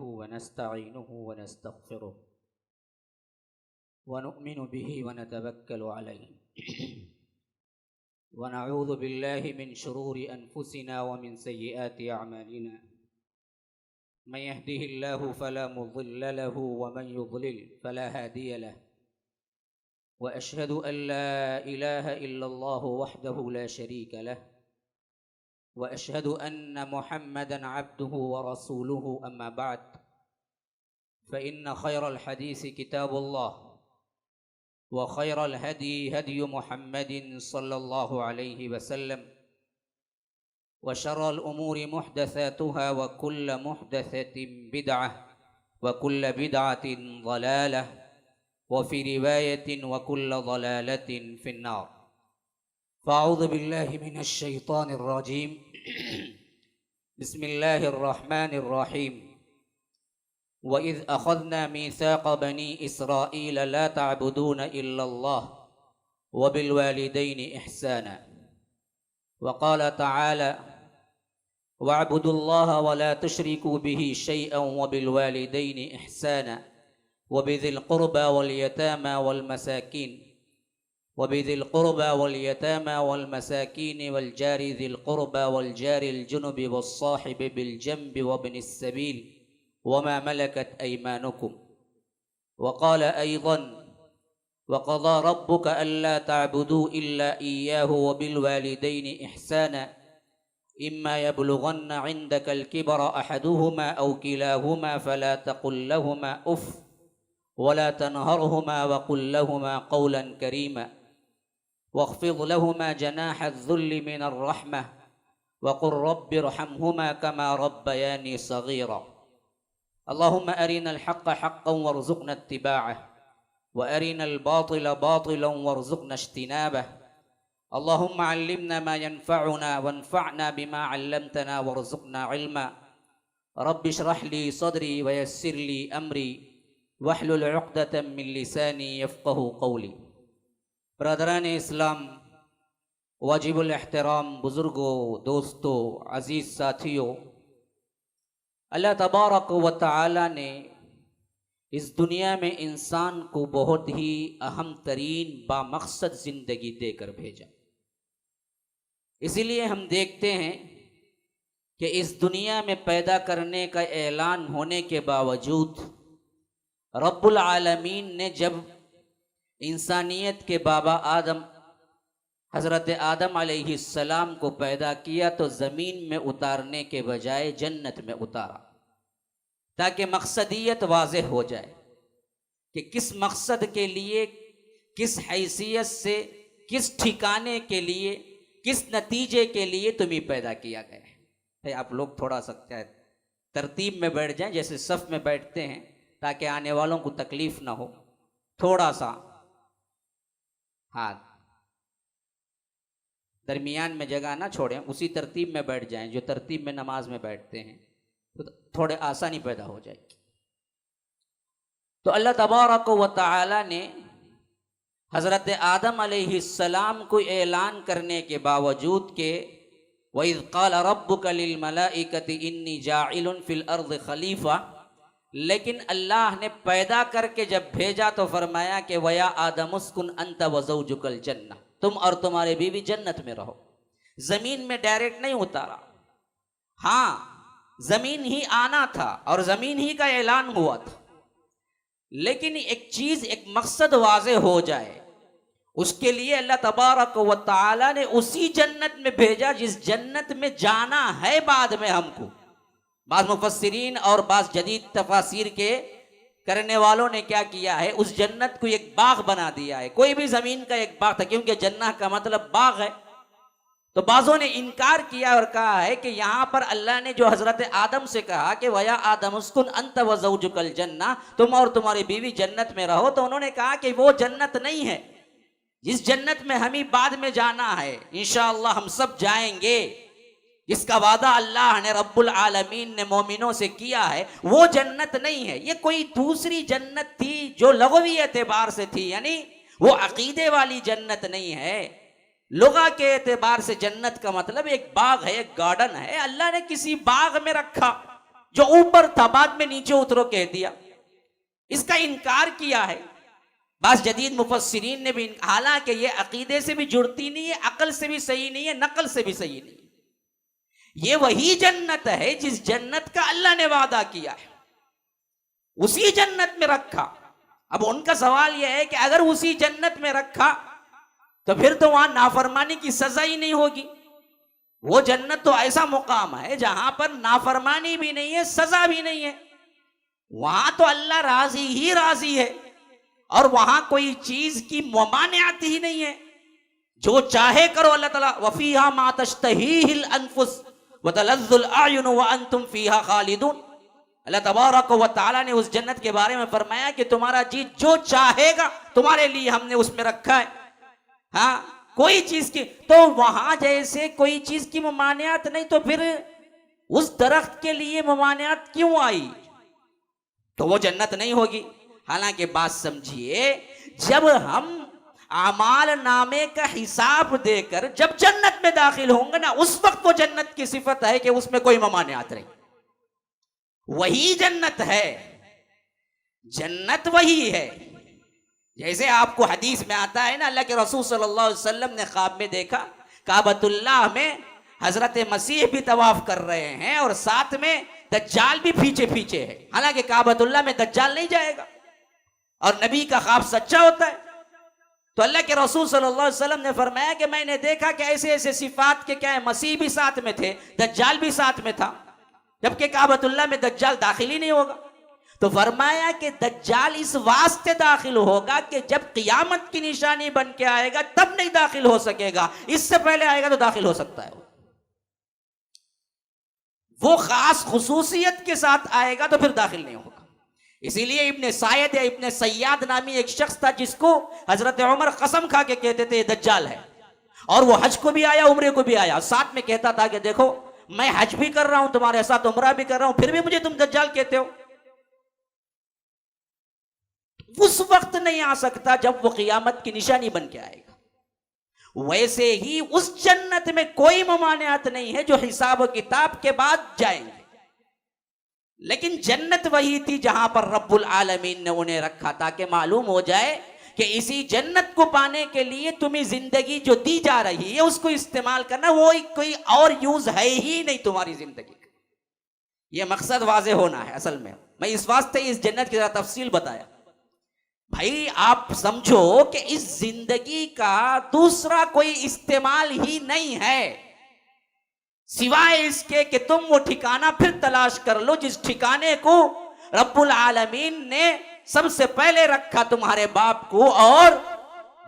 नहमदुहु व नस्तईनुहु व नस्तगफिरुह व नुअमिनु बिही व नतवक्कलु अलैहि व नऊज़ु बिल्लाहि मिन शुरूरि अनफुसिना व मिन सय्यिआति अअमालिना मन यहदिहिल्लाहु फला मुज़िल्ल लहु व मन युज़लिल फला हादिय लहु व अशहदु अन ला इलाहा इल्लल्लाहु वहदहु ला शरीक लहु व अशहदु अन्न मुहम्मदन अब्दुहु व रसूलुहु अम्मा बअद फ़इन्न खैरल हदीस किताबुल्लाह व खैरल हदी हदी मुहम्मदिन सल्लल्लाहु अलैहि वसल्लम व शर्रल उमूरि मुहदसातुहा व कुल्ल मुहदसतिन बिदअह व कुल्ल बिदअतिन ज़लालह व फ़ी रिवायतिन व कुल्ल ज़लालतिन फ़िन्नार। फ़अऊज़ु बिल्लाहि मिनश शैतानिर रजीम। बिस्मिल्लाहिर रहमानिर रहीम। व इज़ अख़ज़ना मीसाक़ बनी इस्राईल ला तअबुदून इल्लल्लाह व बिल वालिदैनि इहसाना। व क़ाल तआला वअब्दुल्लाह व ला तुशरिकू बिही शैअन व बिल वालिदैनि इहसाना व बिज़िल क़ुरबा वल यतामा वल मसाकीन वबिज़िल क़ुरबा वल यतामा वल मसाकीन वल जारि ज़िल क़ुरबा वल जारिल जुनुबि वस्साहिबि बिल जंबि वब्निस सबील वमा मलकत अयमानुकुम। वक़ाल अयज़न वक़ज़ा रब्बुक अल्ला तअबुदू इल्ला इय्याहु वबिल वालिदैनि इहसाना इम्मा यबलुगन्न इंदकल किबरा अहदुहुमा औ किलाहुमा फला तक़ुल लहुमा उफ़ वला तनहरहुमा वक़ुल लहुमा क़ौलन करीमा वख़्फ़िज़ लहुमा जनाह अज़्ज़ुल्लि मिनर रहमह वक़ुल रब्बि इरहमहुमा कमा रब्बयानी सग़ीरा। अल्लाहुम्मा अरिनल हक़्क़ हक़्क़न वरज़ुक़ना इत्तिबाअह व अरिनल बातिल बातिलन वरज़ुक़ना इज्तिनाबह। अल्लाहुम्मा अल्लिमना मा यनफ़अुना वन्फ़अना बिमा अल्लमतना वरज़ुक़ना इल्मा। रब्बि इश्रह ली सदरी व यस्सिर ली अमरी वहलुल उक़दतम मिन लिसानी यफ़क़हू क़ौली। ब्रदरान इस्लाम, वाजिबुल एहतराम बुज़ुर्गों, दोस्तों, अज़ीज़ साथियों, अल्लाह तबारक व तआला ने इस दुनिया में इंसान को बहुत ही अहम तरीन बामक़सद ज़िंदगी देकर भेजा। इसीलिए हम देखते हैं कि इस दुनिया में पैदा करने का ऐलान होने के बावजूद रब्बुल आलमीन ने जब इंसानियत के बाबा आदम हज़रत आदम अलैहिस्सलाम को पैदा किया तो ज़मीन में उतारने के बजाय जन्नत में उतारा, ताकि मकसदियत वाज़ेह हो जाए कि किस मकसद के लिए, किस हैसियत से, किस ठिकाने के लिए, किस नतीजे के लिए तुम्हें पैदा किया गया है। आप लोग थोड़ा सा तरतीब में बैठ जाएं, जैसे सफ़ में बैठते हैं, ताकि आने वालों को तकलीफ ना हो। थोड़ा सा हाथ दरमियान में जगह ना छोड़ें, उसी तरतीब में बैठ जाएं जो तरतीब में नमाज में बैठते हैं, तो थोड़े आसानी पैदा हो जाएगी। तो अल्लाह तबारक व तआला ने हज़रत आदम अलैहिस्सलाम को ऐलान करने के बावजूद के वइज़ क़ाल रब्बुका लिल मलाइकति इन्नी जाइलुन फिल अर्ज़ि खलीफ़ा, लेकिन अल्लाह ने पैदा करके जब भेजा तो फरमाया कि वया आदम उस्कुन अंत व ज़ौजुकल जन्नह, तुम और तुम्हारे बीवी जन्नत में रहो। ज़मीन में डायरेक्ट नहीं उतारा, हाँ ज़मीन ही आना था और ज़मीन ही का ऐलान हुआ था, लेकिन एक चीज़, एक मकसद वाज़े हो जाए, उसके लिए अल्लाह तबारक व तआला ने उसी जन्नत में भेजा जिस जन्नत में जाना है बाद में हमको। बाज़ मुफस्सिरीन और बाज़ जदीद तफासिर के करने वालों ने क्या किया है, उस जन्नत को एक बाग बना दिया है। कोई भी ज़मीन का एक बाग था, क्योंकि जन्नत का मतलब बाग है। तो बाज़ों ने इनकार किया और कहा है कि यहाँ पर अल्लाह ने जो हज़रत आदम से कहा कि वया आदम उस्कुन अंत व ज़ौजुकल जन्नह, तुम और तुम्हारी बीवी जन्नत में रहो, तो उन्होंने कहा कि वो जन्नत नहीं है जिस जन्नत में हमें बाद में जाना है, इंशाअल्लाह हम सब जाएंगे, इसका वादा अल्लाह ने रब्बुल आलमीन ने मोमिनों से किया है, वो जन्नत नहीं है। ये कोई दूसरी जन्नत थी जो लगवी एतबार से थी, यानी वो अकीदे वाली जन्नत नहीं है। लुगा के एतबार से जन्नत का मतलब एक बाग है, एक गार्डन है। अल्लाह ने किसी बाग में रखा, जो ऊपर था बाद में नीचे उतरो कह दिया, इसका इनकार किया है। बस जदीद मुफस्सिरीन ने भी, हालांकि ये अकीदे से भी जुड़ती नहीं है, अकल से भी सही नहीं है, नकल से भी सही नहीं है। ये वही जन्नत है जिस जन्नत का अल्लाह ने वादा किया है, उसी जन्नत में रखा। अब उनका सवाल यह है कि अगर उसी जन्नत में रखा तो फिर तो वहां नाफरमानी की सजा ही नहीं होगी। वो जन्नत तो ऐसा मुकाम है जहां पर नाफरमानी भी नहीं है, सजा भी नहीं है। वहां तो अल्लाह राजी ही राजी है और वहां कोई चीज की ममानियत ही नहीं है। जो चाहे करो अल्लाह ताला, वफीहा मा तश्तहीहिल अनफुस व तलज़्ज़ुल अयुन व अंतुम फीहा खालिदून। अल्लाह तबारक व तआला ने उस जन्नत के बारे में फरमाया कि तुम्हारा जी जो चाहेगा तुम्हारे लिए हमने उसमें रखा है। हाँ, कोई चीज की तो वहां जैसे कोई चीज की ममानियत नहीं, तो फिर उस दरख्त के लिए ममानियत क्यों आई? तो वो जन्नत नहीं होगी। हालांकि बात समझिए, जब हम आमाल नामे का हिसाब देकर जब जन्नत में दाखिल होंगे ना, उस वक्त वो जन्नत की सिफत है कि उसमें कोई ममानियत नहीं। वही जन्नत है, जन्नत वही है। जैसे आपको हदीस में आता है ना, अल्लाह के रसूल सल्लल्लाहु अलैहि वसल्लम ने ख्वाब में देखा काबतुल्लाह में हजरत मसीह भी तवाफ कर रहे हैं और साथ में दज्जाल भी पीछे पीछे है। हालांकि काबतुल्लाह में दज्जाल नहीं जाएगा और नबी का ख्वाब सच्चा होता है। तो अल्लाह के रसूल सल्लल्लाहु अलैहि वसल्लम ने फरमाया कि मैंने देखा कि ऐसे ऐसे सिफात के क्या है, मसीह भी साथ में थे, दज्जाल भी साथ में था, जबकि काबतुल्लाह में दज्जाल दाखिल ही नहीं होगा। तो फरमाया कि दज्जाल इस वास्ते दाखिल होगा कि जब क़ियामत की निशानी बन के आएगा तब नहीं दाखिल हो सकेगा, इससे पहले आएगा तो दाखिल हो सकता है। वो खास खुसूसियत के साथ आएगा तो फिर दाखिल नहीं होगा। इसीलिए इब्ने सायद या इब्ने सय्याद नामी एक शख्स था जिसको हजरत उमर कसम खा के कहते थे दज्जाल है, और वो हज को भी आया उम्रे को भी आया, साथ में कहता था कि देखो मैं हज भी कर रहा हूं तुम्हारे साथ, उम्रा भी कर रहा हूं, फिर भी मुझे तुम दज्जाल कहते हो। उस वक्त नहीं आ सकता जब वो क़ियामत की निशानी बन के आएगा। वैसे ही उस जन्नत में कोई ममानियत नहीं है जो हिसाब किताब के बाद जाएंगे। लेकिन जन्नत वही थी जहां पर रब्बुल आलमीन ने उन्हें रखा, ताकि मालूम हो जाए कि इसी जन्नत को पाने के लिए तुम्हें जिंदगी जो दी जा रही है उसको इस्तेमाल करना, वो कोई और यूज है ही नहीं तुम्हारी जिंदगी का। यह मकसद वाजे होना है। असल में मैं इस वास्ते इस जन्नत की जरा तफसील बताया। भाई आप समझो कि इस जिंदगी का दूसरा कोई इस्तेमाल ही नहीं है सिवाय इसके कि तुम वो ठिकाना फिर तलाश कर लो जिस ठिकाने को रब्बुल आलमीन ने सबसे पहले रखा तुम्हारे बाप को और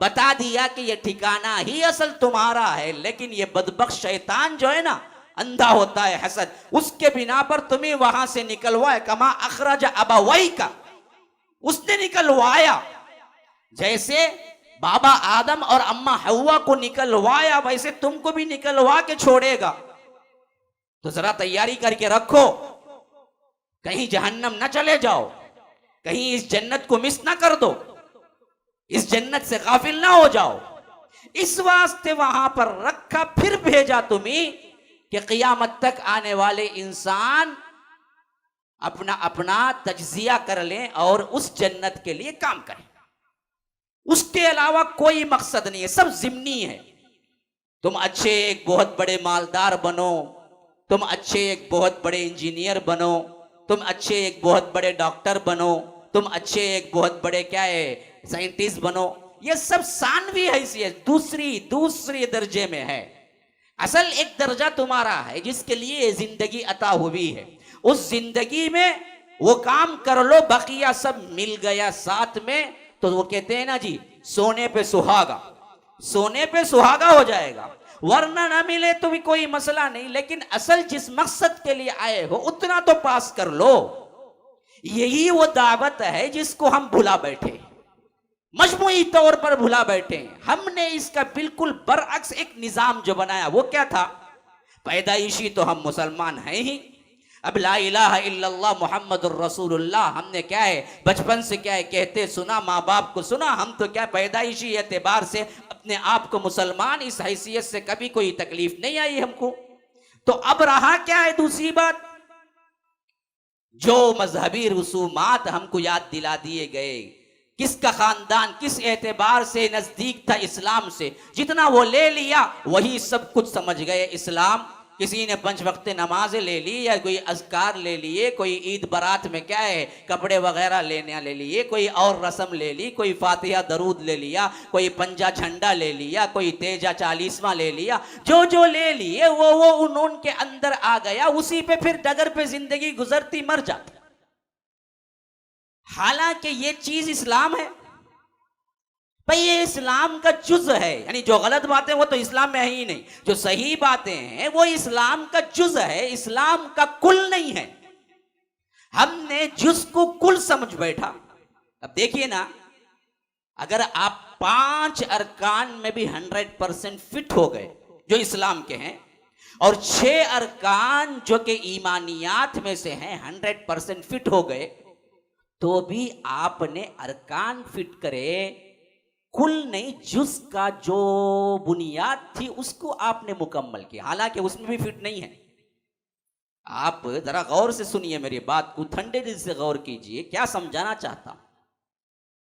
बता दिया कि ये ठिकाना ही असल तुम्हारा है। लेकिन ये बदबख्श शैतान जो है ना, अंधा होता है हसद, उसके बिना पर तुम्हें वहां से निकलवाए। कमा अखरज अबवई का, उसने निकलवाया। जैसे बाबा आदम और अम्मा हव्वा को निकलवाया, वैसे तुमको भी निकलवा के छोड़ेगा। तो जरा तैयारी करके रखो, कहीं जहन्नम न चले जाओ, कहीं इस जन्नत को मिस ना कर दो, इस जन्नत से गाफिल ना हो जाओ। इस वास्ते वहां पर रखा, फिर भेजा तुम्हें कि क़ियामत तक आने वाले इंसान अपना अपना तज्जिया कर लें और उस जन्नत के लिए काम करें। उसके अलावा कोई मकसद नहीं है, सब जिम्नी है। तुम अच्छे एक बहुत बड़े मालदार बनो, तुम अच्छे एक बहुत बड़े इंजीनियर बनो, तुम अच्छे एक बहुत बड़े डॉक्टर बनो, तुम अच्छे एक बहुत बड़े क्या है साइंटिस्ट बनो, ये सब सानवी हैसियत दूसरी दर्जे में है। असल एक दर्जा तुम्हारा है जिसके लिए जिंदगी अता हुई है। उस जिंदगी में वो काम कर लो, बकिया सब मिल गया साथ में, तो वो कहते हैं ना जी, सोने पे सुहागा, सोने पे सुहागा हो जाएगा। वरना ना मिले तो भी कोई मसला नहीं, लेकिन असल जिस मकसद के लिए आए हो उतना तो पास कर लो। यही वो दावत है जिसको हम भुला बैठे, मजमूई तौर पर भुला बैठे। हमने इसका बिल्कुल बरअक्स एक निजाम जो बनाया, वो क्या था? पैदाइशी तो हम मुसलमान हैं ही, अब ला इलाहा इल्लल्लाह मुहम्मदुर रसूलुल्लाह हमने क्या है बचपन से क्या है कहते सुना, माँ बाप को सुना। हम तो क्या पैदाइशी एतबार से अपने आप को मुसलमान, इस हैसियत से कभी कोई तकलीफ नहीं आई हमको। तो अब रहा क्या है दूसरी बात, जो मजहबी रसूमात हमको याद दिला दिए गए, किसका खानदान किस एतबार से नजदीक था इस्लाम से, जितना वो ले लिया वही सब कुछ समझ गए इस्लाम। किसी ने 5 वक्त नमाजें ले ली, या कोई अज़कार ले लिए, कोई ईद बारात में क्या है कपड़े वगैरह लेने ले लिए, कोई और रस्म ले ली, कोई फातिहा दरूद ले लिया, कोई पंजा झंडा ले लिया, कोई तेजा 40वां ले लिया, जो जो ले लिए वो उनके अंदर आ गया, उसी पे फिर डगर पे जिंदगी गुजरती मर जाती। हालांकि ये चीज इस्लाम है भाई, ये इस्लाम का जुज है, यानी जो गलत बातें वो तो इस्लाम में है ही नहीं, जो सही बातें हैं वो इस्लाम का जुज है, इस्लाम का कुल नहीं है। हमने जुज को कुल समझ बैठा। अब देखिए ना, अगर आप 5 अरकान में भी 100% फिट हो गए जो इस्लाम के हैं, और 6 अरकान जो कि ईमानियात में से हैं 100% फिट हो गए, तो भी आपने अरकान फिट करे, कुल नहीं, जुज का जो बुनियाद थी उसको आपने मुकम्मल किया, हालांकि उसमें भी फिट नहीं है। आप जरा गौर से सुनिए मेरी बात को, ठंडे दिल से गौर कीजिए, क्या समझाना चाहता हूं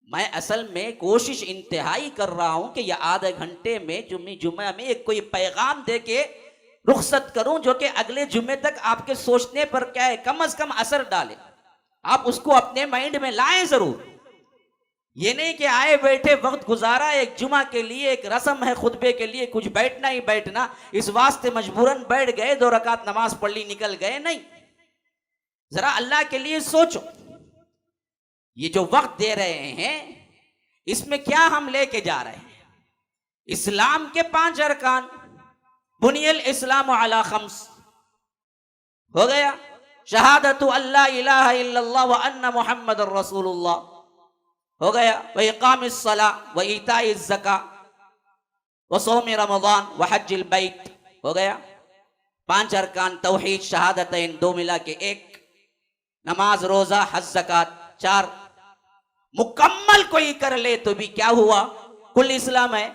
मैं। असल में कोशिश इंतहाई कर रहा हूं कि यह आधे घंटे में जुम्मे में एक कोई पैगाम दे के रुखसत करूं जो कि अगले जुम्मे तक आपके सोचने पर क्या है कम से कम असर डाले, आप उसको अपने माइंड में लाएं जरूर। ये नहीं कि आए बैठे वक्त गुजारा एक जुमा के लिए, एक रस्म है खुतबे के लिए, कुछ बैठना ही बैठना, इस वास्ते मजबूरन बैठ गए, 2 रकात नमाज पढ़ ली निकल गए, नहीं। जरा अल्लाह के लिए सोचो, ये जो वक्त दे रहे हैं इसमें क्या हम लेके जा रहे हैं। इस्लाम के 5 अरकान, बुनियल इस्लाम अला खम्स हो गया, शहादतु अल्ला इलाहा इल्लल्लाह व अन्ना मुहम्मदुर रसूलुल्लाह हो गया, व इकामिस सला व ईताइज ज़का व सौम रमज़ान व हज्जिल बैत हो गया। 5 अरकान तौहीद शहादतैन 2 मिला के 1, नमाज रोजा हज ज़कात 4, मुकम्मल कोई कर ले तो भी क्या हुआ, कुल इस्लाम है।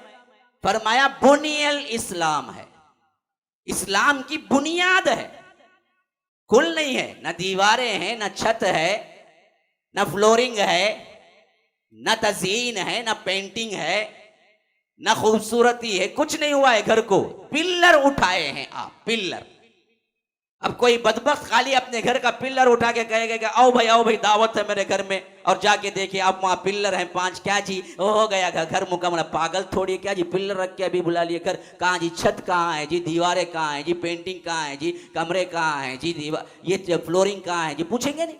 फरमाया बुनियल इस्लाम है, इस्लाम की बुनियाद है, कुल नहीं है, न दीवारें हैं, न छत है, न फ्लोरिंग है, न तज़ीन है, न पेंटिंग है, न खूबसूरती है, कुछ नहीं हुआ है। घर को पिल्लर उठाए हैं आप, पिल्लर। अब कोई बदबख्त खाली अपने घर का पिल्लर उठा के कहेगा आओ भाई दावत है मेरे घर में, और जाके देखिए आप वहां पिल्लर हैं 5, क्या जी हो गया घर मुकम्मल। पागल थोड़ी, क्या जी पिल्लर रख के अभी बुला लिए घर, कहाँ जी छत कहाँ है जी, दीवारें कहाँ है जी, पेंटिंग कहाँ है जी, कमरे कहाँ है जी, दीवार ये फ्लोरिंग कहाँ है जी, पूछेंगे नहीं।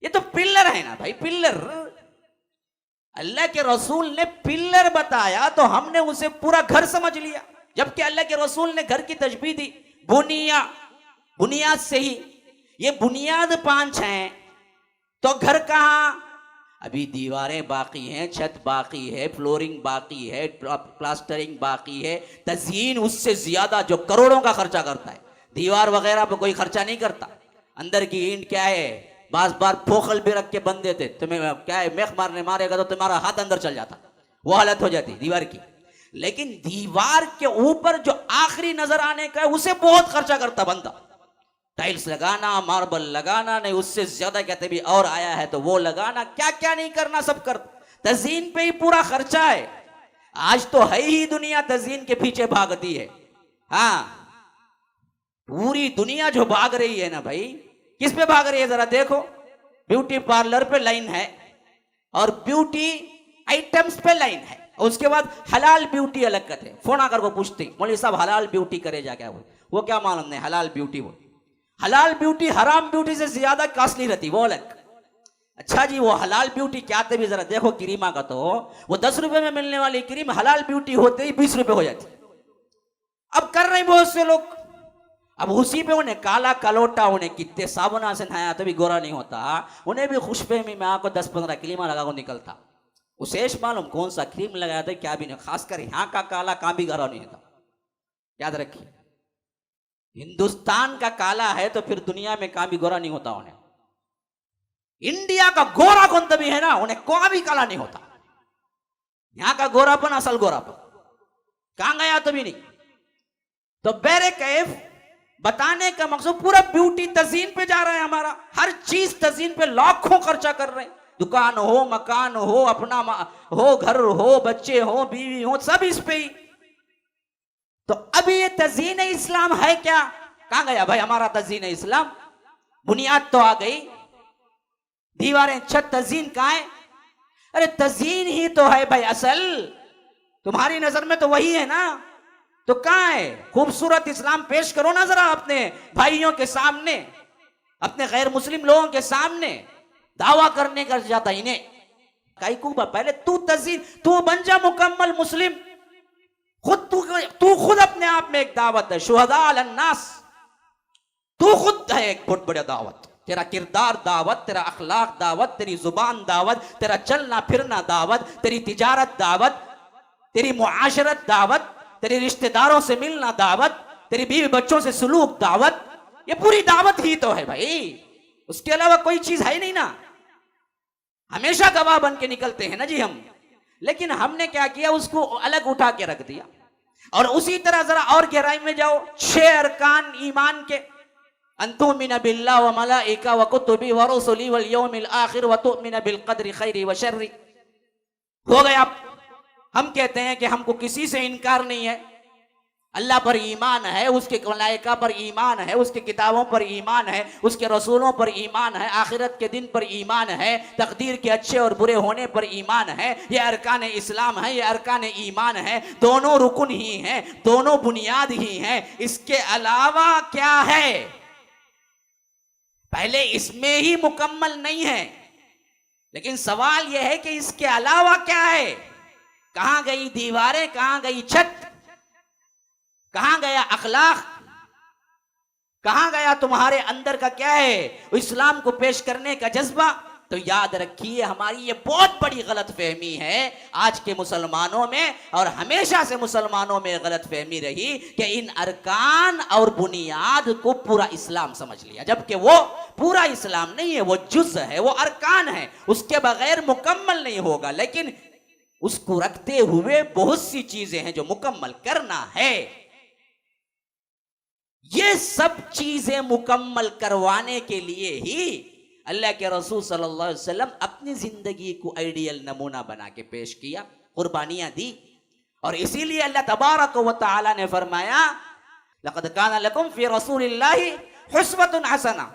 ये तो पिल्लर है ना भाई, पिल्लर। अल्लाह के रसूल ने पिल्लर बताया तो हमने उसे पूरा घर समझ लिया, जबकि अल्लाह के रसूल ने घर की तशबीह दी बुनियाद से ही। ये बुनियाद 5 हैं तो घर कहां, अभी दीवारें बाकी हैं, छत बाकी है, फ्लोरिंग बाकी है, प्लास्टरिंग बाकी है, तज़यीन उससे ज्यादा जो करोड़ों का खर्चा करता है। दीवार वगैरह पर कोई खर्चा नहीं करता, अंदर की ईंट क्या है, बार फोखल भी रख के बंद देते, तुम्हें क्या है मेख मारेगा तो तुम्हारा हाथ अंदर चल जाता, वो हालत हो जाती दीवार की। लेकिन दीवार के ऊपर जो आखिरी नजर आने का है उसे बहुत खर्चा करता बंदा, टाइल्स लगाना, मार्बल लगाना, नहीं उससे ज्यादा कहते भी और आया है तो वो लगाना, क्या क्या नहीं करना सब कर, तज़ीन पे ही पूरा खर्चा है। आज तो है ही दुनिया तज़ीन के पीछे भागती है। हाँ, पूरी दुनिया जो भाग रही है ना भाई, किस पे भाग रही है जरा देखो, ब्यूटी पार्लर पे लाइन है और ब्यूटी आइटम्स पे लाइन है, और उसके बाद हलाल ब्यूटी अलग करते हैं। फोन आकर वो पूछते मौलवी साहब हलाल ब्यूटी करे जा क्या, वो क्या मालूम नहीं हलाल ब्यूटी, वो हलाल ब्यूटी हराम ब्यूटी से ज्यादा कॉस्टली रहती, वो अलग। अच्छा जी, वो हलाल ब्यूटी क्या आते भी जरा देखो, क्रीमा का तो वो 10 रुपए में मिलने वाली क्रीम हलाल ब्यूटी होते ही 20 रुपए हो जाती। अब कर रहे बहुत से लोग, अब उसी पे उन्हें काला कलोटा, उन्हें कितने साबुना से नहाया तो भी गोरा नहीं होता, उन्हें भी खुशफहमी में आको 10-15 क्रीमा लगा को निकलता। उसेश मालूम कौन सा क्रीम लगाया था क्या भी नहीं, खासकर यहाँ का काला कहाँ भी गोरा नहीं होता, याद रखिए। हिंदुस्तान का काला है तो फिर दुनिया में कहाँ भी गोरा नहीं होता उन्हें। इंडिया का गोरा कौन भी है ना, उन्हें कहाँ भी काला नहीं होता। यहाँ का गोरापन असल गोरापन कहाँ गया तो भी नहीं। तो बेरे कैफ बताने का मकसद पूरा ब्यूटी तजीन पे जा रहा है हमारा, हर चीज तजीन पे लाखों खर्चा कर रहे हैं। दुकान हो, मकान हो, अपना हो, घर हो, बच्चे हो, बीवी हो, सब इस पे ही। तो अब ये तजीन इस्लाम है क्या? कहां गया भाई हमारा तजीन इस्लाम? बुनियाद तो आ गई, दीवारें, छत, तजीन कहां है? अरे तजीन ही तो है भाई असल, तुम्हारी नजर में तो वही है ना, तो कहां है? खूबसूरत इस्लाम पेश करो ना जरा अपने भाइयों के सामने, अपने गैर मुस्लिम लोगों के सामने दावा करने का जाता इन्हें काई को। पहले तू तजीन, तू बन जा मुकम्मल मुस्लिम, तू खुद अपने आप में एक दावत है, शुहदा अलन्नास, तू खुद है एक बहुत बड़ा दावत। तेरा किरदार दावत, तेरा अखलाक दावत, तेरी जुबान दावत, तेरा चलना फिरना दावत, तेरी तिजारत दावत, तेरी मुआशरत दावत, तेरे रिश्तेदारों से मिलना दावत, तेरी बीवी बच्चों से सुलूक दावत, ये पूरी दावत ही तो है भाई, उसके अलावा कोई चीज है नहीं ना। हमेशा गवाह बन के निकलते हैं ना जी हम, लेकिन हमने क्या किया, उसको अलग उठा के रख दिया। और उसी तरह जरा और गहराई में जाओ, 6 अरकान ईमान के, अंतुमिन बिल्लाह व मलाइका व कुतुबी व रुसुली वल यौमिल आखिर व तुमिन बिल कद्रि खैरि व शर्रि। हो गया। हम कहते हैं कि हमको किसी से इनकार नहीं है, अल्लाह पर ईमान है, उसके मलाइका पर ईमान है, उसके किताबों पर ईमान है, उसके रसूलों पर ईमान है, आखिरत के दिन पर ईमान है, तकदीर के अच्छे और बुरे होने पर ईमान है। ये अरकान इस्लाम है, ये अरकान ईमान है, दोनों रुकुन ही हैं, दोनों बुनियाद ही हैं। इसके अलावा क्या है? पहले इसमें ही मुकम्मल नहीं है, लेकिन सवाल यह है कि इसके अलावा क्या है? कहां गई दीवारें, कहां गई छत, कहां गया अखलाक, कहां गया तुम्हारे अंदर का क्या है इस्लाम को पेश करने का जज्बा? तो याद रखिए, हमारी ये बहुत बड़ी गलत फहमी है आज के मुसलमानों में, और हमेशा से मुसलमानों में गलत फहमी रही कि इन अरकान और बुनियाद को पूरा इस्लाम समझ लिया, जबकि वो पूरा इस्लाम नहीं है, वो जुज़ है, वो अरकान है, उसके बगैर मुकम्मल नहीं होगा। लेकिन उसको रखते हुए बहुत सी चीजें हैं जो मुकम्मल करना है। ये सब चीजें मुकम्मल करवाने के लिए ही अल्लाह के रसूल सल्लल्लाहु अलैहि वसल्लम अपनी जिंदगी को आइडियल नमूना बना के पेश किया, कुर्बानियां दी। और इसीलिए अल्लाह तबारक व तआला ने फरमाया, लक़द काना लकुम फी रसूलिल्लाहि हुस्वतुन हसना।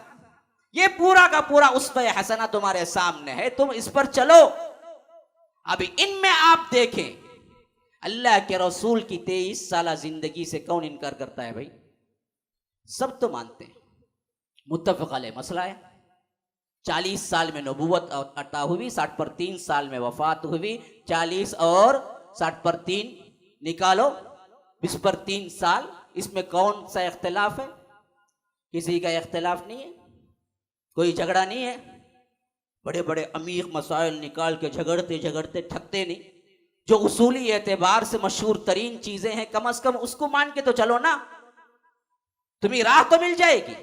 ये पूरा का पूरा उस्वे हसना तुम्हारे सामने है, तुम इस पर चलो। अभी इनमें आप देखें, अल्लाह के रसूल की 23 साल जिंदगी से कौन इनकार करता है भाई? सब तो मानते हैं, मुत्तफ़क़ अलैह मसला है। 40 साल में नबूवत अता हुई, 60 पर 3 साल में वफात हुई, 40 और 60 पर 3 निकालो, 20 पर 3 साल, इसमें कौन सा इख्तिलाफ है? किसी का इख्तिलाफ नहीं है, कोई झगड़ा नहीं है। बड़े बड़े अमीर मसाइल निकाल के झगड़ते झगड़ते थकते नहीं। जो उसूली एतबार से मशहूर तरीन चीजें हैं, कम अज कम उसको मान के तो चलो ना, तुम्हें राह तो मिल जाएगी।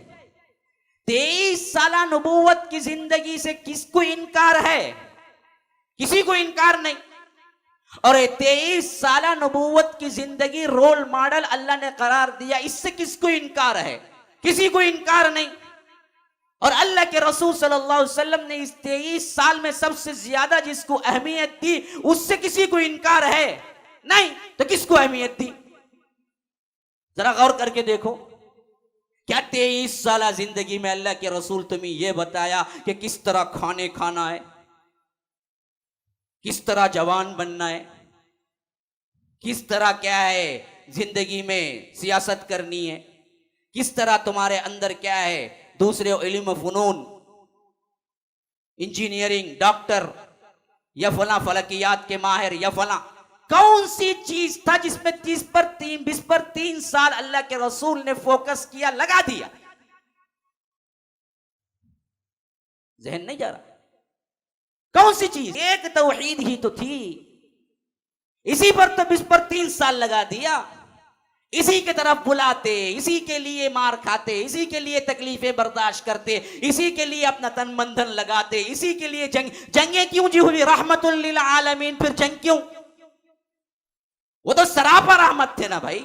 23 साल नबूवत की जिंदगी से किसको इनकार है? किसी को इनकार नहीं। और 23 साल नबूवत की जिंदगी रोल मॉडल अल्लाह ने करार दिया, इससे किसको इनकार है? किसी को इनकार नहीं। और अल्लाह के रसूल सल्लल्लाहु अलैहि वसल्लम ने इस 23 साल में सबसे ज्यादा जिसको अहमियत दी, उससे किसी को इनकार है? नहीं। तो किसको अहमियत दी? जरा गौर करके देखो, क्या 23 साल जिंदगी में अल्लाह के रसूल तुम्हें यह बताया कि किस तरह खाने खाना है, किस तरह जवान बनना है, किस तरह क्या है जिंदगी में सियासत करनी है, किस तरह तुम्हारे अंदर क्या है दूसरे इल्म फनून, इंजीनियरिंग, डॉक्टर या फला फलकियात के माहिर या फला, कौन सी चीज था जिसमें 20 पर 3 साल अल्लाह के रसूल ने फोकस किया, लगा दिया? जहन नहीं जा रहा। कौन सी चीज? एक तौहीद ही तो थी, इसी पर तो 20 पर 3 साल लगा दिया। इसी के तरफ बुलाते, इसी के लिए मार खाते, इसी के लिए तकलीफें बर्दाश्त करते, इसी के लिए अपना तन मन धन लगाते, इसी के लिए जंगें क्यों जी हुई? रहमतुल लिल आलमीन, फिर जंग क्यों? वो तो सरापा रहमत थे ना भाई।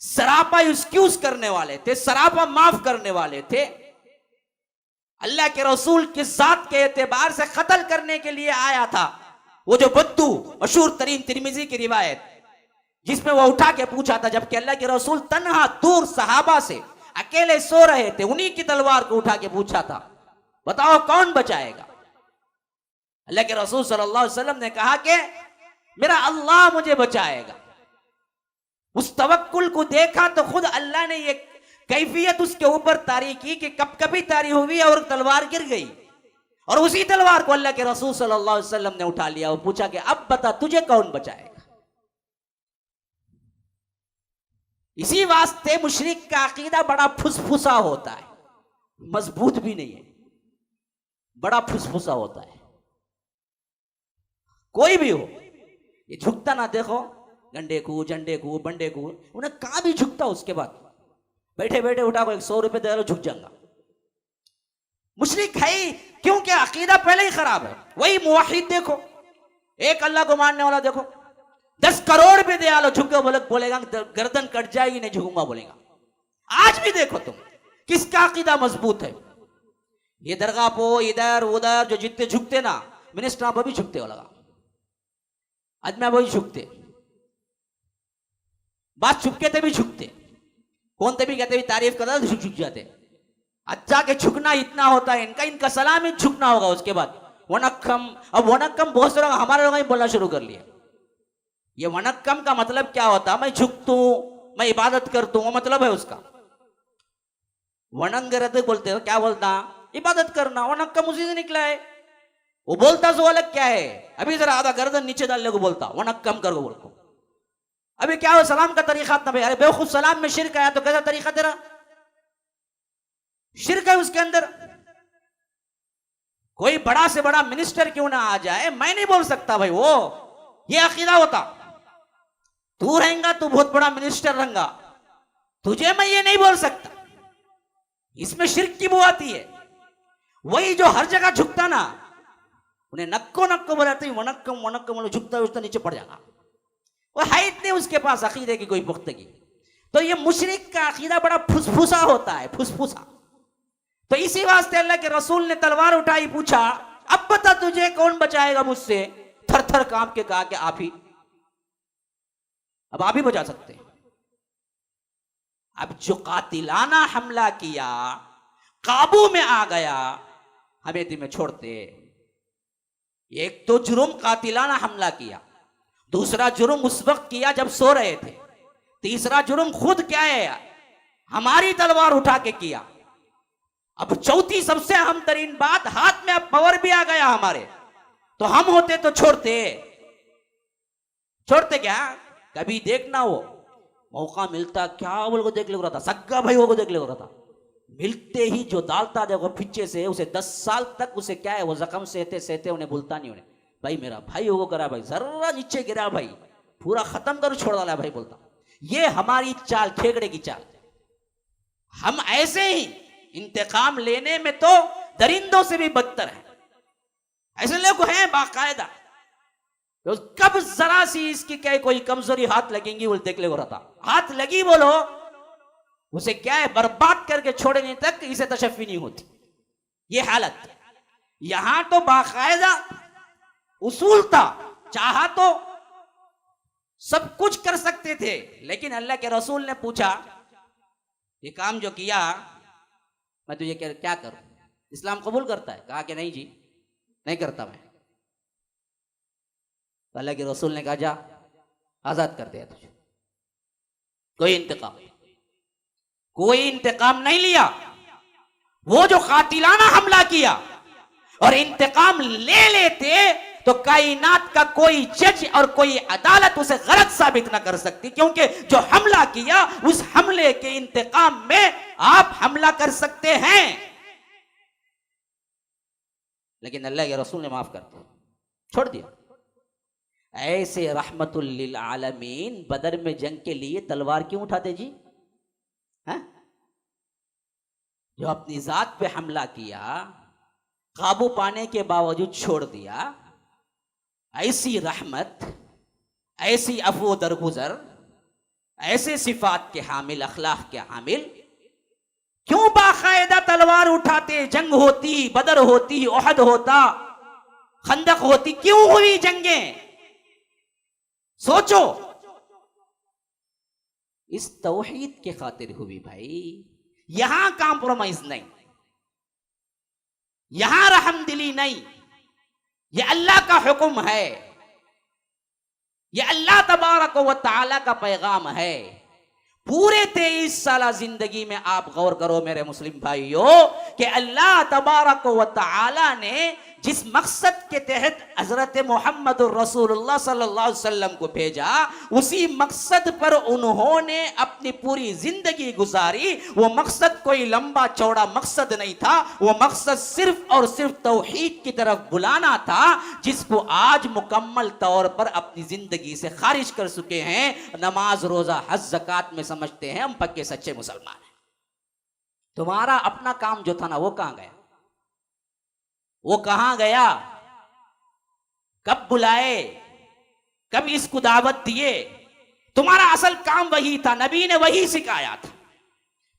सरापा एक्सक्यूज करने वाले थे, सरापा माफ करने वाले थे। अल्लाह के रसूल की जात के एतबार से कत्ल करने के लिए आया था। वो जो बद्दू, मशहूर तरीन तिरमिजी की रिवायत, जिसमें वो उठा के पूछा था, जबकि अल्लाह के रसूल तन्हा दूर सहाबा से अकेले सो रहे थे, उन्हीं की तलवार को उठा के पूछा था, बताओ कौन बचाएगा। अल्लाह के रसूल सल्लल्लाहु अलैहि वसल्लम ने कहा कि मेरा अल्लाह मुझे बचाएगा। उस तवक्कुल को देखा तो खुद अल्लाह ने ये कैफियत उसके ऊपर तारी की कि कब कभी तारी हुई और तलवार गिर गई, और उसी तलवार को अल्लाह के रसूल सल्लल्लाहु अलैहि वसल्लम ने उठा लिया और पूछा कि अब बता तुझे कौन बचाएगा। इसी वास्ते मुशरिक का अकीदा बड़ा फुसफुसा होता है, मजबूत भी नहीं है, बड़ा फुसफुसा होता है। कोई भी हो, ये झुकता ना देखो, गंडे को झंडे को बंडे को, उन्हें कहां भी झुकता, उसके बाद बैठे बैठे उठा को 100 रुपए दे लो झुक जाऊंगा। मुशरिक है ही, क्योंकि अकीदा पहले ही खराब है। वही मुवाहिद देखो, एक अल्लाह को मानने वाला देखो, 10 करोड़ भी दे लो झुके बोलेगा गर्दन कट जाएगी, नहीं झुकूंगा बोलेगा। आज भी देखो तुम किसका अकीदा मजबूत है। ये दरगाह पो इधर उधर जो जितने झुकते ना, मिनिस्टर पर भी झुकते हो लगा, आदमी वही झुकते, बात चुपके थे भी झुकते, कौन थे भी कहते भी तारीफ करता तो झुक जाते। अच्छा के झुकना इतना होता है इनका, इनका सलाम ही झुकना होगा। उसके बाद वनक्कम, अब वनक्कम बहुत से लोग हमारे लोग ही बोलना शुरू कर लिया। ये वनक्कम का मतलब क्या होता है, मैं झुकतू, मैं इबादत करतू, वो मतलब है उसका। वनंग बोलते हो, क्या बोलता, इबादत करना, वनक्कम उसी से निकला है। वो बोलता सो अलग क्या है, अभी जरा आधा गर्दन नीचे डालने को बोलता, वनक्कम कर को बोलता। अभी क्या हो, सलाम का तरीका ना भाई, अरे बेवकूफ सलाम में शिरक आया तो कैसा तरीका तेरा, शिरक है उसके अंदर। कोई बड़ा से बड़ा मिनिस्टर क्यों ना आ जाए, मैं नहीं बोल सकता भाई, वो ये अकीदा होता, तू रहेगा तू बहुत बड़ा मिनिस्टर रहेगा, तुझे मैं ये नहीं बोल सकता, इसमें शिरक की वो आती है। वही जो हर जगह झुकता ना, उन्हें नक्को नक्को बोलाते हैं, वनक्कम वनक्कम, झुकता उसका नीचे पड़ जाना, वो है इतने उसके पास अकीदे की कोई पुख्तगी। तो ये मुशरिक का अकीदा बड़ा फुसफुसा होता है, फुसफुसा। तो इसी वास्ते अल्लाह के रसूल ने तलवार उठाई, पूछा अब बता तुझे कौन बचाएगा मुझसे। थर थर कांप के कहा कि आप ही, अब आप ही बचा सकते हैं। अब जो कातिलाना हमला किया, काबू में आ गया, हमें दिन में छोड़ते। एक तो जुर्म कातिलाना हमला किया, दूसरा जुर्म उस वक्त किया जब सो रहे थे, तीसरा जुर्म खुद क्या है, हमारी तलवार उठा के किया। अब चौथी सबसे अहम तरीन बात, हाथ में अब पावर भी आ गया हमारे, तो हम होते तो छोड़ते, छोड़ते क्या। कभी देखना वो मौका मिलता, क्या बोल को देख ले रहा था, सग्गा भाई को देख ले रहा था, मिलते ही जो डालता देखो पीछे से, उसे 10 साल तक उसे क्या है, वो जख्म सहते सहते उन्हें भूलता नहीं। उन्हें भाई मेरा भाई होगा करा, भाई जरा नीचे गिरा भाई, पूरा खत्म कर छोड़ डाला भाई, बोलता। ये हमारी चाल, ठेकड़े की चाल। हम ऐसे ही इंतकाम लेने में तो दरिंदों से भी बदतर है, ऐसे लोग हैं बाकायदा। तो कब जरा सी इसकी क्या कोई कमजोरी हाथ लगेंगी, वो देख ले हो रहा था, हाथ लगी बोलो उसे क्या है, बर्बाद करके छोड़ने तक इसे तशफ़ी नहीं होती। ये हालत यहां तो बाकायदा उसूल था, चाहा तो सब कुछ कर सकते थे, लेकिन अल्लाह के रसूल ने पूछा ये काम जो किया मैं तुझे क्या करूं, इस्लाम कबूल करता है? कहा कि नहीं जी नहीं करता मैं। तो अल्लाह के रसूल ने कहा जा आजाद कर दिया तुझे, कोई इंतकाम नहीं लिया। वो जो कातिलाना हमला किया, और इंतकाम ले लेते तो कायनात का कोई जज और कोई अदालत उसे गलत साबित ना कर सकती, क्योंकि जो हमला किया उस हमले के इंतकाम में आप हमला कर सकते हैं, लेकिन अल्लाह के रसूल ने माफ कर दिया, छोड़ दिया। ऐसे रहमतुल लिल आलमीन बदर में जंग के लिए तलवार क्यों उठाते जी? है? जो अपनी जात पे हमला किया, काबू पाने के बावजूद छोड़ दिया, ऐसी रहमत, ऐसी अफू दरगुजर, ऐसे सिफात के हामिल, अखलाक के हामिल, क्यों बाकायदा तलवार उठाते, जंग होती, बदर होती, ओहद होता, खंदक होती, क्यों हुई जंगें? सोचो, इस तौहीद के खातिर हुई भाई। यहां कॉम्प्रोमाइज नहीं, यहां रहमदिली नहीं, यह अल्लाह का हुक्म है, यह अल्लाह तबारक व तआला का पैगाम है। पूरे 23 साल जिंदगी में आप गौर करो मेरे मुस्लिम भाइयों कि अल्लाह तबारक व तआला ने जिस मकसद के तहत हजरत मोहम्मद रसूलुल्लाह सल्लल्लाहु अलैहि वसल्लम को भेजा, उसी मकसद पर उन्होंने अपनी पूरी जिंदगी गुजारी। वो मकसद कोई लंबा चौड़ा मकसद नहीं था, वो मकसद सिर्फ और सिर्फ तौहीद की तरफ बुलाना था, जिसको आज मुकम्मल तौर पर अपनी जिंदगी से खारिज कर चुके हैं। नमाज, रोजा, हज, ज़कात में समझते हैं हम पक्के सच्चे मुसलमान हैं। तुम्हारा अपना काम जो था ना, वो कहां गया? वो कहां गया? कब बुलाए, कब इसको दावत दिए? तुम्हारा असल काम वही था, नबी ने वही सिखाया था।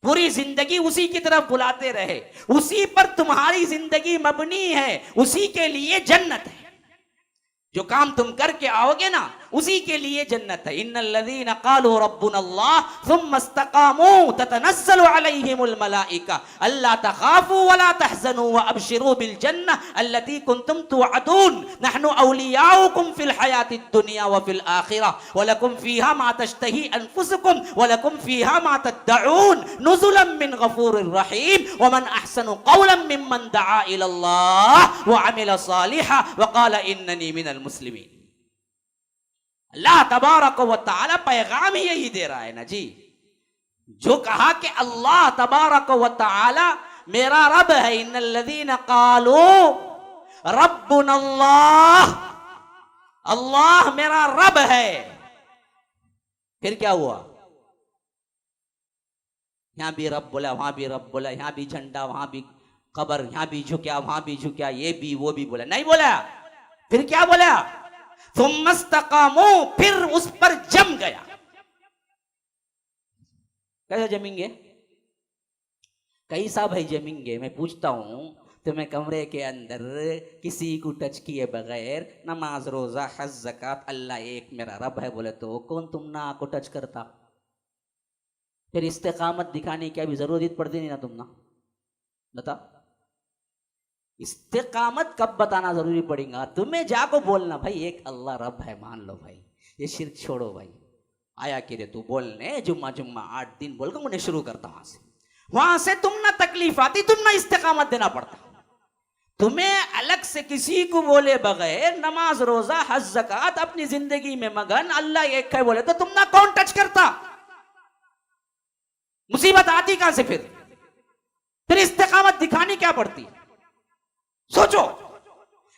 पूरी जिंदगी उसी की तरफ बुलाते रहे, उसी पर तुम्हारी जिंदगी मबनी है, उसी के लिए जन्नत है। जो काम तुम करके आओगे ना, उसी के लिए जन्नत है। इन्नल्लज़ीना क़ालू रब्बुनल्लाह सुम्मा इस्तक़ामू ततनज़्ज़लु अलैहिमुल मलाइका अल्ला तख़ाफ़ू वला तहज़नू व अबशिरू बिल जन्नह अल्लती कुंतुम तुअदून नहनु औलियाउकुम फिल हयातिद दुनिया व फिल आखिरह व लकुम फ़ीहा मा तश्तही अनफुसुकुम व लकुम फ़ीहा मा तद्दऊन नुज़ुलन मिन गफ़ूरिर रहीम व मन अहसनु क़ौलन मिम्मन दआ इलल्लाह व अमिल सालिहा व क़ाल इन्ननी मिनल मुस्लिमीन। अल्लाह तबारक व तआला पैगाम ही यही दे रहा है ना जी। जो कहा कि अल्लाह तबारक व तआला मेरा रब है, इन्नल्लज़ीना क़ालू रब्बुनल्लाह, अल्लाह मेरा रब है। फिर क्या हुआ? यहां भी रब बोला, वहां भी रब बोला, यहां भी झंडा, वहां भी कबर, यहां भी झुका, वहां भी झुका, ये भी वो भी बोला, नहीं बोला। फिर क्या बोला? सुम्मा इस्तक़ामू, फिर उस पर जम गया। कैसे जमेंगे? कैसा भाई जमेंगे? मैं पूछता हूं, तुम्हें कमरे के अंदर किसी को टच किए बगैर नमाज, रोजा, हज, ज़कात, अल्लाह एक मेरा रब है बोले तो कौन तुम ना को टच करता? फिर इस्तिकामत दिखाने की अभी जरूरत पड़ती नहीं ना तुम ना, बता। इस्तिकामत कब बताना जरूरी पड़ेगा? तुम्हें जाको बोलना भाई एक अल्लाह रब है, मान लो भाई, ये शिर्क छोड़ो भाई। आया कि रे तू बोलने जुम्मा जुम्मा 8 दिन बोल कर उन्हें शुरू करता, वहां से तुम ना तकलीफ आती, तुम ना इस्तिकामत देना पड़ता। तुम्हें अलग से किसी को बोले बगैर नमाज, रोजा, हज, ज़कात अपनी जिंदगी में मगन, अल्लाह एक है बोले तो तुम ना कौन टच करता? मुसीबत आती कहां से? फिर इस्तिकामत दिखानी क्या पड़ती? सोचो,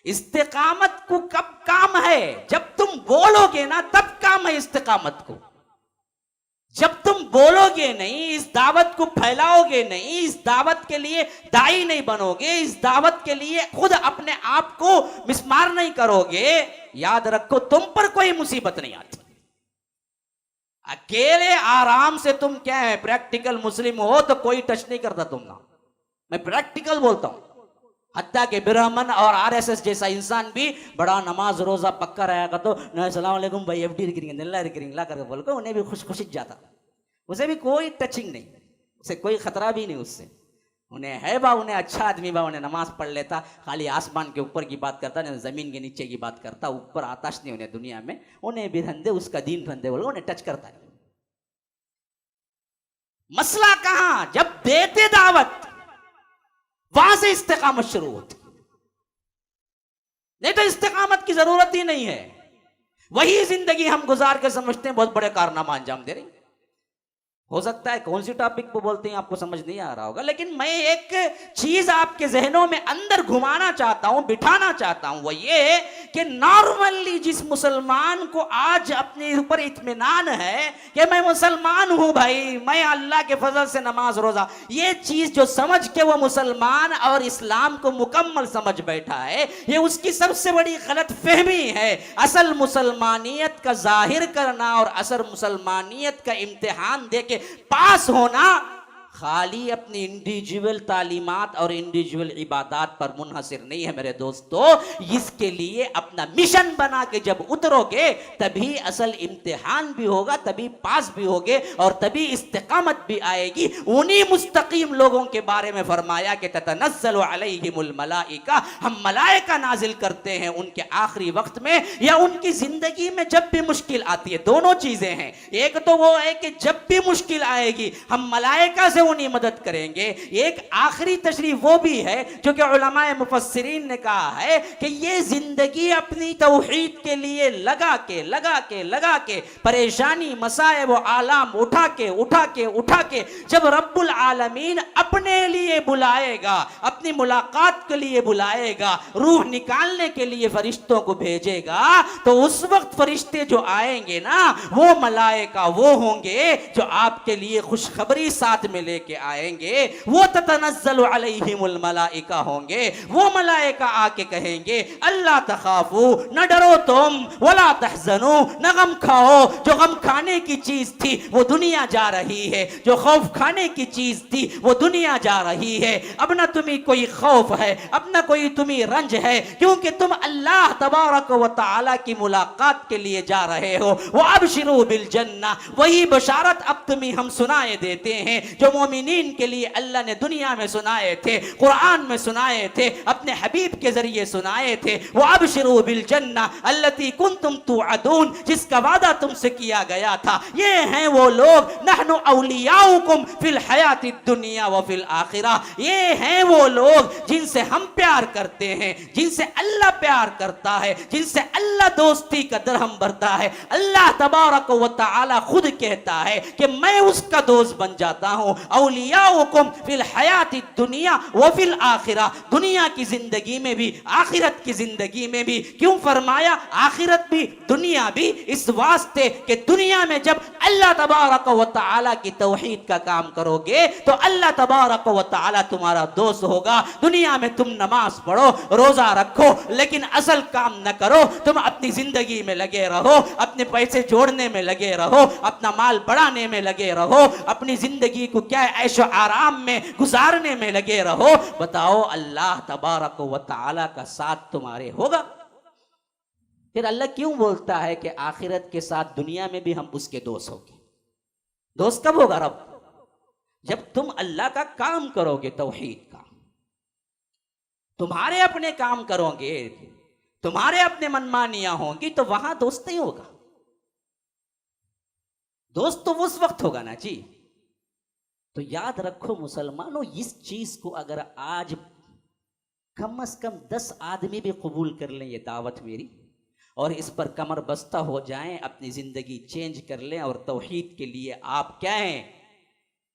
इस्तिकामत को कब काम है? जब तुम बोलोगे ना तब काम है इस्तिकामत को। जब तुम बोलोगे नहीं, इस दावत को फैलाओगे नहीं, इस दावत के लिए दाई नहीं बनोगे, इस दावत के लिए खुद अपने आप को मिसमार नहीं करोगे, याद रखो तुम पर कोई मुसीबत नहीं आती। अकेले आराम से तुम क्या है, प्रैक्टिकल मुस्लिम हो तो कोई टच नहीं करता तुम ना। मैं प्रैक्टिकल बोलता हूं। हत्या के ब्राह्मण और आरएसएस जैसा इंसान भी बड़ा नमाज रोजा पक्का रहेगा तो अस्सलाम वालेकुम भाई एफडी रिकरिंग करके बोल को उन्हें भी खुश खुशी जाता, उसे भी कोई टचिंग नहीं, उसे कोई खतरा भी नहीं उससे। उन्हें है बा, उन्हें अच्छा आदमी बा, उन्हें नमाज पढ़ लेता, खाली आसमान के ऊपर की बात करता, नहीं जमीन के नीचे की बात करता, ऊपर आताश नहीं उन्हें दुनिया में, उन्हें भी धंधे उसका दीन धंधे बोलो, उन्हें टच करता है। मसला कहां? जब देते दावत वहां से इस्तिकामत शुरू होती, नहीं तो इस्तिकामत की जरूरत ही नहीं है। वही जिंदगी हम गुजार के समझते हैं बहुत बड़े कारनामा अंजाम दे रही। हो सकता है कौन सी टॉपिक पे बोलते हैं आपको समझ नहीं आ रहा होगा, लेकिन मैं एक चीज आपके जहनों में अंदर घुमाना चाहता हूं, बिठाना चाहता हूं, वो ये कि नॉर्मली जिस मुसलमान को आज अपने ऊपर इत्मीनान है कि मैं मुसलमान हूं भाई, मैं अल्लाह के फजल से नमाज रोजा, ये चीज जो समझ के वो मुसलमान और इस्लाम को मुकम्मल समझ बैठा है, ये उसकी सबसे बड़ी गलत फहमी है। असल मुसलमानियत का जाहिर करना और असल मुसलमानियत का इम्तिहान देके पास होना खाली अपनी इंडिविजुअल तालीमात और इंडिविजुअल इबादात पर मुनहसिर नहीं है मेरे दोस्तों। इसके लिए अपना मिशन बना के जब उतरोगे तभी असल इम्तिहान भी होगा, तभी पास भी होगे और तभी इस्तिकामत भी आएगी। उन्हीं मुस्तकीम लोगों के बारे में फरमाया कि ततनज़्ज़लु अलैहिमुल मलाइका, हम मलाइका नाजिल करते हैं उनके आखिरी वक्त में या उनकी जिंदगी में जब भी मुश्किल आती है। दोनों चीजें हैं, एक तो वो है कि जब भी मुश्किल आएगी हम मलाइका से उन्हीं मदद करेंगे, एक आखिरी तशरीफ वो भी है जो कि उलमाए मुफस्सिरीन ने कहा है कि ये जिंदगी अपनी तौहीद के लिए लगा के परेशानी मसाइब व आलाम उठा के जब रब्बुल आलमीन अपने लिए बुलाएगा, अपनी मुलाकात के लिए बुलाएगा, रूह निकालने के लिए फरिश्तों को भेजेगा, तो उस वक्त फरिश्ते जो आएंगे ना वो मलाइका वो होंगे जो आपके लिए खुशखबरी साथ में लेके आएंगे। वो ततनज़्ज़लु अलैहिमुल मलाइका होंगे, वो मलाइका आके कहेंगे अल्लाह तखाफू, न डरो तुम, वला तहज़नू, न गम खाओ। जो गम खाने की चीज थी वो दुनिया जा रही है, जो खौफ खाने की चीज थी वो दुनिया जा रही है। अब ना तुम्हें कोई खौफ है, अब ना कोई तुम्हें रंज है, क्योंकि तुम अल्लाह तबारक व तआला की मुलाकात के लिए जा रहे हो। वो अबशिरू बिल जन्ना, वही बशारत अब तुम्हें हम सुनाए देते हैं जो मोमिनीन के लिए अल्लाह ने दुनिया में सुनाए थे, कुरान में सुनाए थे, अपने हबीब के जरिए सुनाए थे। वो अबशिरू बिल जन्ना अल्लती कुंतुम तुअदून, जिसका वादा तुमसे किया गया था। ये हैं वो लोग, नहनु औलियाउकुम फिल हयातिद दुनिया व फिल आखिरा, ये हैं वो लोग जिनसे हम प्यार करते हैं, जिनसे अल्लाह प्यार करता है, जिनसे अल्लाह दोस्ती का दरहम भरता है। अल्लाह तबारक व तआला खुद कहता है कि मैं उसका दोस्त बन जाता हूं। औलियाउकुम फिल हयातिद दुनिया व फिल आखिरा, दुनिया की जिंदगी में भी आखिरत की जिंदगी में भी। क्यों फरमाया आखिरत भी दुनिया भी? इस वास्ते कि दुनिया में जब अल्लाह तबारक व तआला की तौहीद का काम करोगे तो अल्लाह तबारक व तआला तुम्हारा दोस्त होगा। दुनिया में तुम नमाज पढ़ो, रोजा रखो, लेकिन असल काम न करो, तुम अपनी जिंदगी में लगे रहो, अपने पैसे जोड़ने में लगे रहो, अपना माल बढ़ाने में लगे रहो, अपनी जिंदगी को क्या ऐशो आराम में गुजारने में लगे रहो। बताओ अल्लाह तबारक व तआला का साथ तुम्हारे होगा? फिर अल्लाह क्यों बोलता है कि आखिरत के साथ दुनिया में भी हम उसके दोस्त होंगे? दोस्त कब होगा रब? जब तुम अल्लाह का काम करोगे, तौहीद का, तुम्हारे अपने काम करोगे, तुम्हारे अपने मनमानियां होंगी, तो वहां दोस्त नहीं होगा। दोस्त तो उस वक्त होगा ना जी। तो याद रखो मुसलमानों, इस चीज को अगर आज कम से कम 10 आदमी भी कबूल कर लें, ये दावत मेरी, और इस पर कमर बस्ता हो जाएं, अपनी जिंदगी चेंज कर लें और तौहीद के लिए आप क्या हैं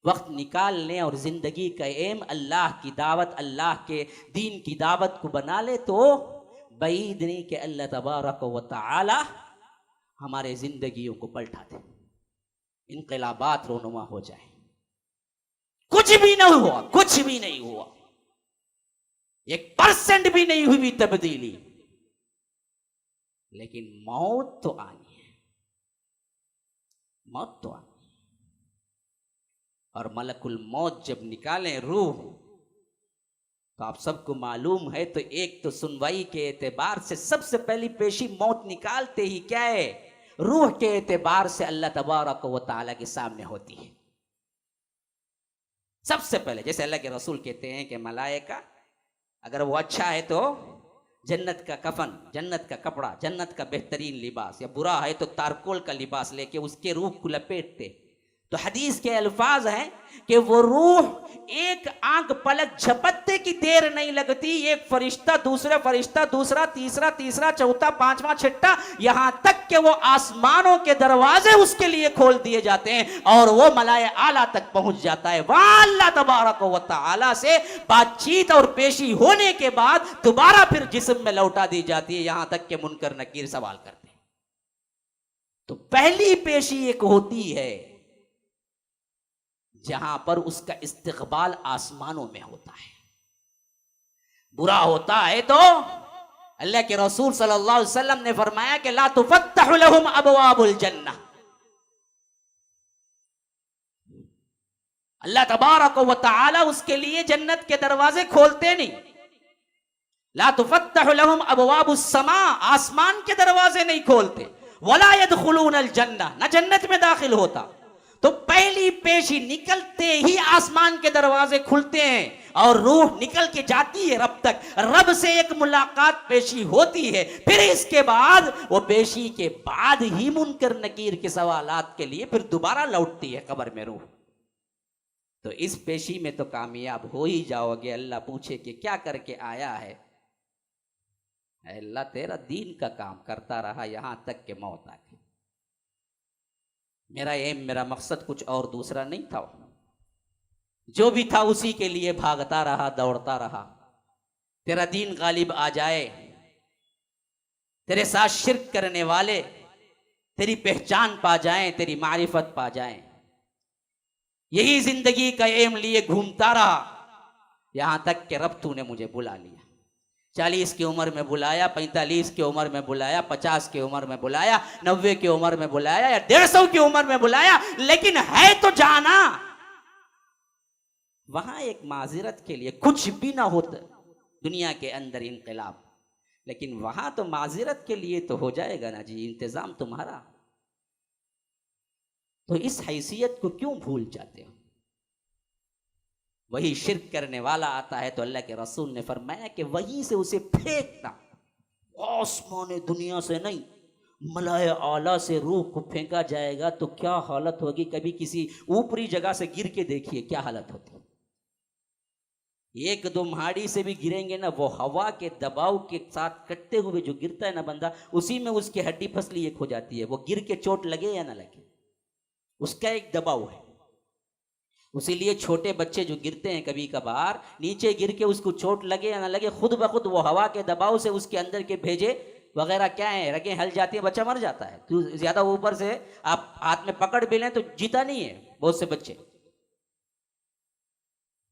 वक्त निकाल लें और जिंदगी का एम अल्लाह की दावत, अल्लाह के दीन की दावत को बना ले, तो बईद नहीं कि अल्लाह तबारक व तआला हमारे जिंदगियों को पलटा दे, इनकलाबात रोनुमा हो जाए। कुछ भी नहीं हुआ, कुछ भी नहीं हुआ, 1% भी नहीं हुई तब्दीली, लेकिन मौत तो आनी है, मौत तो आनी है। और मलकुल मौत जब निकालें रूह, तो आप सबको मालूम है, तो एक तो सुनवाई के एतबार से सबसे पहली पेशी मौत निकालते ही क्या है, रूह के एतबार से अल्लाह तबारक व तआला के सामने होती है सबसे पहले। जैसे अल्लाह के रसूल कहते हैं कि मलाइका अगर वो अच्छा है तो जन्नत का कफन, जन्नत का कपड़ा, जन्नत का बेहतरीन लिबास, या बुरा है तो तारकोल का लिबास लेके उसके रूह को लपेटते, तो हदीस के अल्फाज हैं कि वो रूह एक आंख पलक झपकते की देर नहीं लगती, एक फरिश्ता दूसरा फरिश्ता, दूसरा तीसरा, तीसरा चौथा पांचवा छठा, यहां तक कि वो आसमानों के दरवाजे उसके लिए खोल दिए जाते हैं और वो मलाए आला तक पहुंच जाता है। वहां अल्लाह तबारक व तआला से बातचीत और पेशी होने के बाद दोबारा फिर जिस्म में लौटा दी जाती है, यहां तक कि मुनकर नकीर सवाल करते हैं। तो पहली पेशी एक होती है जहां पर उसका इस्तकबाल आसमानों में होता है। बुरा होता है तो अल्लाह के रसूल सल्लल्लाहु अलैहि वसल्लम ने फरमाया कि ला तुफत्तहु लहुम अबवाबुल जन्नह, अल्लाह तबारक व तआला उसके लिए जन्नत के दरवाजे खोलते नहीं। ला तुफत्तहु लहुम अबवाबुस समा, आसमान के दरवाजे नहीं खोलते। वला यदखुलूनल जन्नह, न जन्नत में दाखिल होता। तो पहली पेशी निकलते ही आसमान के दरवाजे खुलते हैं और रूह निकल के जाती है रब तक, रब से एक मुलाकात पेशी होती है, फिर इसके बाद वो पेशी के बाद ही मुनकर नकीर के सवालात के लिए फिर दोबारा लौटती है कब्र में रूह। तो इस पेशी में तो कामयाब हो ही जाओगे। अल्लाह पूछे कि क्या करके आया है? अल्लाह तेरा दीन का काम करता रहा यहां तक के मौत आ गई। मेरा एम, मेरा मकसद कुछ और दूसरा नहीं था, जो भी था उसी के लिए भागता रहा, दौड़ता रहा। तेरा दीन गालिब आ जाए, तेरे साथ शिर्क करने वाले तेरी पहचान पा जाएं, तेरी मारिफत पा जाएं, यही जिंदगी का एम लिए घूमता रहा, यहां तक कि रब तूने मुझे बुला लिया। 40 की उम्र में बुलाया, 45 की उम्र में बुलाया, 50 की उम्र में बुलाया, 90 की उम्र में बुलाया या 150 की उम्र में बुलाया, लेकिन है तो जाना वहां एक माजिरत के लिए। कुछ भी ना होता दुनिया के अंदर इनकलाब, लेकिन वहां तो माजिरत के लिए तो हो जाएगा ना जी, इंतजाम तुम्हारा। तो इस हैसियत को क्यों भूल जाते हो? वही शिर्क करने वाला आता है तो अल्लाह के रसूल ने फरमाया कि वहीं से उसे फेंकना, आसमान दुनिया से नहीं, मलाए आला से रूह को फेंका जाएगा तो क्या हालत होगी। कभी किसी ऊपरी जगह से गिर के देखिए क्या हालत होती है। एक दो महाड़ी से भी गिरेंगे ना, वो हवा के दबाव के साथ कटते हुए जो गिरता है ना बंदा, उसी में उसकी हड्डी फसली एक हो जाती है। वो गिर के चोट लगे या ना लगे, उसका एक दबाव है। उसीलिए छोटे बच्चे जो गिरते हैं कभी कभार, नीचे गिर के उसको चोट लगे या ना लगे, खुद ब खुद वो हवा के दबाव से उसके अंदर के भेजे वगैरह क्या है, रगें हल जाती है, बच्चा मर जाता है। तो ज्यादा ऊपर से आप हाथ में पकड़ भी लें तो जीता नहीं है बहुत से बच्चे,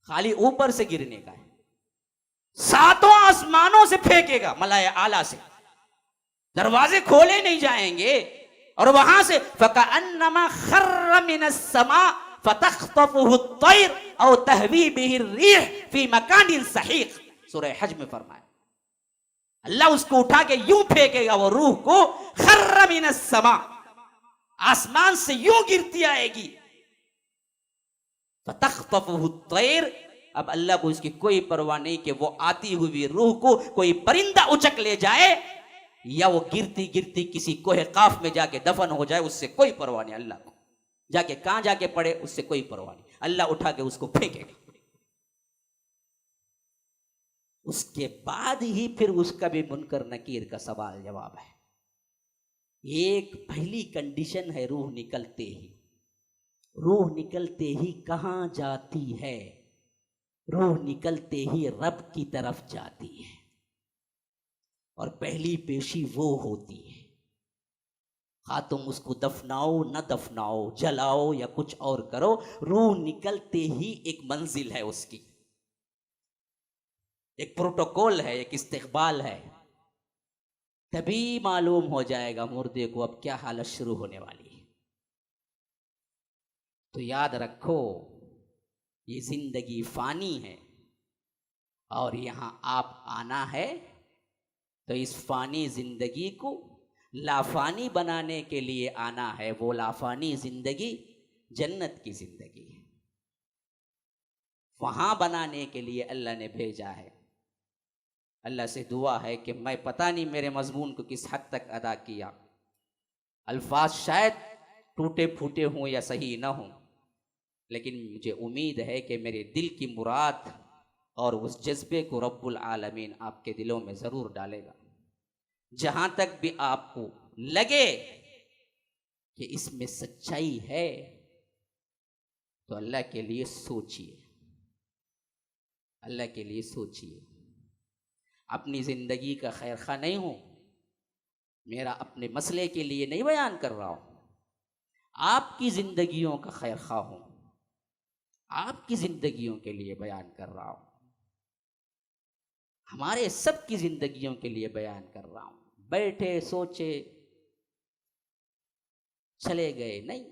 खाली ऊपर से गिरने का है। सातों आसमानों से फेंकेगा मलाए आला से, दरवाजे खोले नहीं जाएंगे और वहां से फकअन्नमा खर्र मिनस समा फतख्तफुहु तैर औ तहवी बिही रिह फी मकानिन सहीक। सूरह हज में फरमाया अल्लाह उसको उठा के यूं फेंकेगा, वो रूह को खर्र मिनस समा, आसमान से यूं गिरती आएगी। फतख्तफुहु तैर, अब अल्लाह को इसकी कोई परवाह नहीं कि वो आती हुई रूह को कोई परिंदा उचक ले जाए या वो गिरती गिरती किसी कोहे काफ में जाके दफन हो जाए, उससे कोई परवाह नहीं। अल्लाह को जाके कहां जाके पड़े उससे कोई परवाह नहीं, अल्लाह उठा के उसको फेंकेगा। उसके बाद ही फिर उसका भी मुनकर नकीर का सवाल जवाब है। एक पहली कंडीशन है रूह निकलते ही, रूह निकलते ही कहां जाती है? रूह निकलते ही रब की तरफ जाती है और पहली पेशी वो होती है। हाँ तुम उसको दफनाओ न दफनाओ, जलाओ या कुछ और करो, रूह निकलते ही एक मंजिल है उसकी, एक प्रोटोकॉल है, एक इस्तकबाल है। तभी मालूम हो जाएगा मुर्दे को अब क्या हालत शुरू होने वाली है। तो याद रखो ये जिंदगी फानी है और यहां आप आना है, तो इस फानी जिंदगी को लाफानी बनाने के लिए आना है। वो लाफानी जिंदगी जन्नत की जिंदगी है, वहां बनाने के लिए अल्लाह ने भेजा है। अल्लाह से दुआ है कि मैं पता नहीं मेरे मजमून को किस हद तक अदा किया, अल्फाज शायद टूटे फूटे हों या सही ना हों, लेकिन मुझे उम्मीद है कि मेरे दिल की मुराद और उस जज्बे को रब्बुल आलमीन आपके दिलों में ज़रूर डालेगा। जहां तक भी आपको लगे कि इसमें सच्चाई है तो अल्लाह के लिए सोचिए, अल्लाह के लिए सोचिए। अपनी ज़िंदगी का खैर खा नहीं हूँ, मेरा अपने मसले के लिए नहीं बयान कर रहा हूँ, आपकी ज़िंदगियों का खैर खा हूँ, आपकी ज़िंदगियों के लिए बयान कर रहा हूँ, हमारे सब की ज़िंदगियों के लिए बयान कर रहा हूँ। बैठे सोचे चले गए नहीं,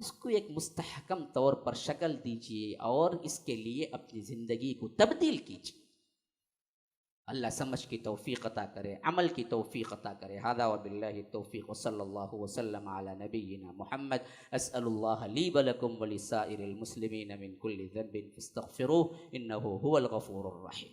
इसको एक मुस्तहकम तौर पर शक्ल दीजिए और इसके लिए अपनी ज़िंदगी को तब्दील कीजिए। अल्लाह समझ की तौफीक अता करे, अमल की तौफीक अता करे। हादा व बिल्लाहि तौफीक व सल्लल्लाहु वसल्लम अला नबिय्यिना मुहम्मद। अस्अलुल्लाह ली व लकुम व लिसाइरिल मुस्लिमीन मिन कुल्लि ज़ंबिन फस्तगफिरूह इन्नहु हुवल गफूरुर रहीम।